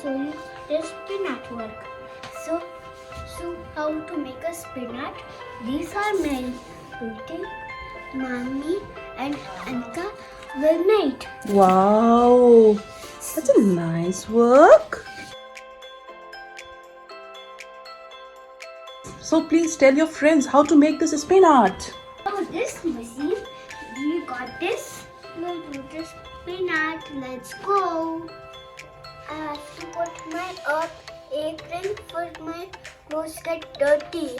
show you the spinart work. So how to make a spinart? These are my painting. Mommy and Anika will make. Wow, that's a nice work. So please tell your friends how to make this spin art. So this machine, you got this? We'll do the spinart. Let's go. I have to put my apron for my clothes get dirty.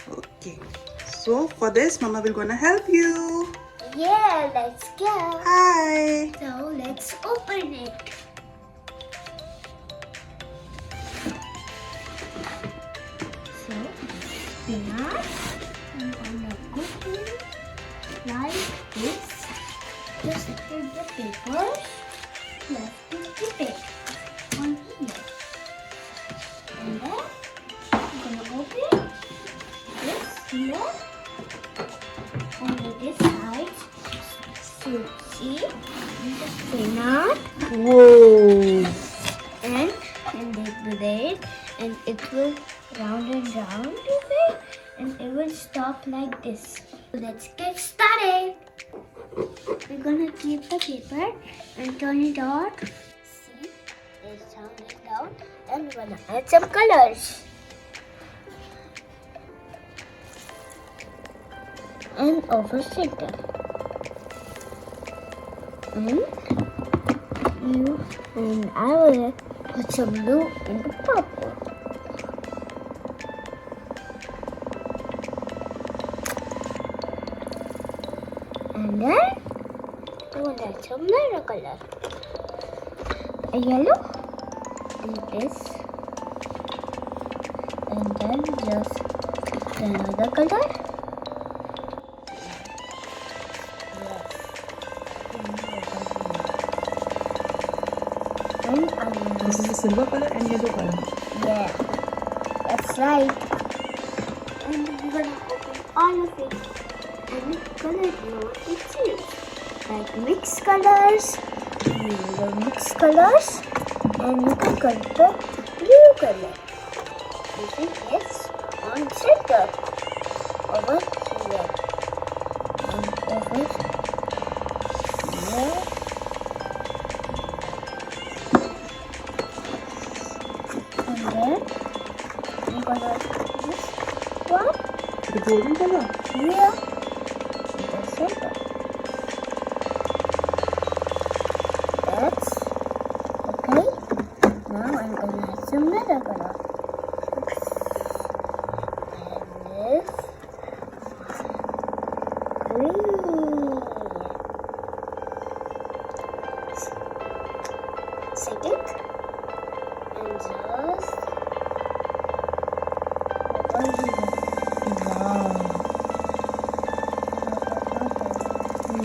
Okay, so for this, Mama will gonna help you. Yeah, let's go. Hi. So let's open it. So spinach, I'm gonna put it like this. Just put the paper. Let's put it on here. And then I'm gonna open this here on this side. So see the spinach. Whoa. And they put it, and it will round and round it, and it will stop like this. Let's get started. We're gonna keep the paper and turn it on. See, let's turn it down, and we're gonna add some colors. And over center. And I will put some blue in the purple. And then I will add some another color. A yellow like this. And then just another color. And I will This is a silver color and yellow color. Yeah, that's right. And we're gonna open all of it and color what it is. Like mixed colors, you will mix colors, and you can color the blue color. Using this on center over here and over here. And then we're gonna do this one The golden color. here in the center. That's okay. Now I'm gonna add some another color. And this green. Set it and just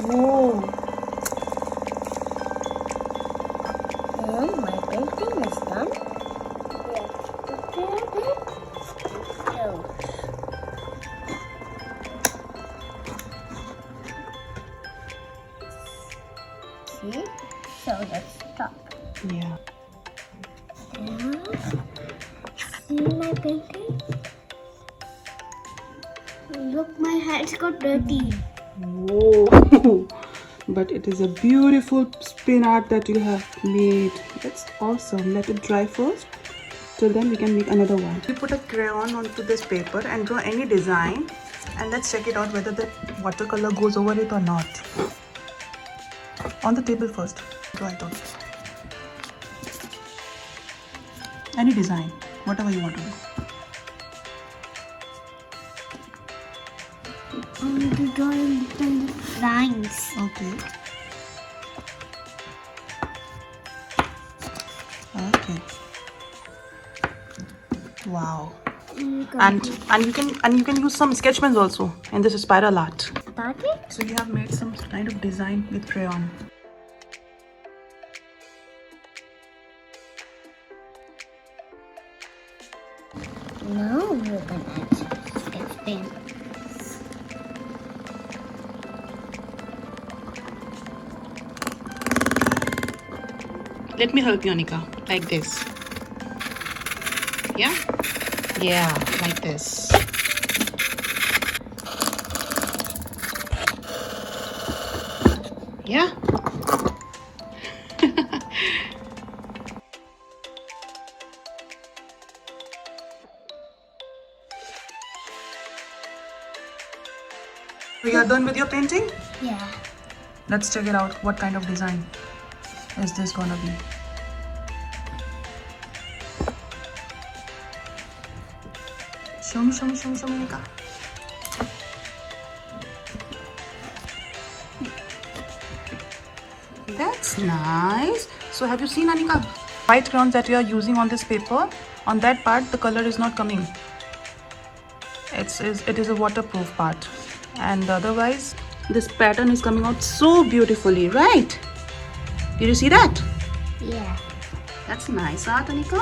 Whoa. And my painting is done. We have to prepare it and close. See? So let's stop. Yeah. And see my painting? Look, my hands got dirty. Whoa. But it is a beautiful spin art that you have made. That's awesome. Let it dry first. Till then we can make another one. We put a crayon onto this paper and draw any design. And let's check it out whether the watercolor goes over it or not. On the table first. Draw it out. Any design. Whatever you want to do. Only to draw little lines. Okay. Okay. Wow. And you can use some sketch pens also. And this is spiral art. Start it? So you have made some kind of design with crayon. Now we're gonna add sketch pen. Let me help you, Anika. Like this. Yeah? Yeah, like this. Yeah? You are done with your painting? Yeah. Let's check it out. What kind of design is this gonna be? Show me, Anika. That's nice. So have you seen, Anika? White crayons that you are using on this paper, on that part the color is not coming. It is a waterproof part, and otherwise this pattern is coming out so beautifully, right? Did you see that? Yeah. That's nice art, Anika.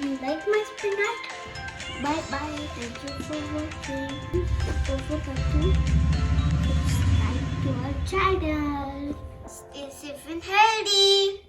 You like my spinart? Bye bye. Thank you for watching. Don't forget to subscribe to our channel. Stay safe and healthy.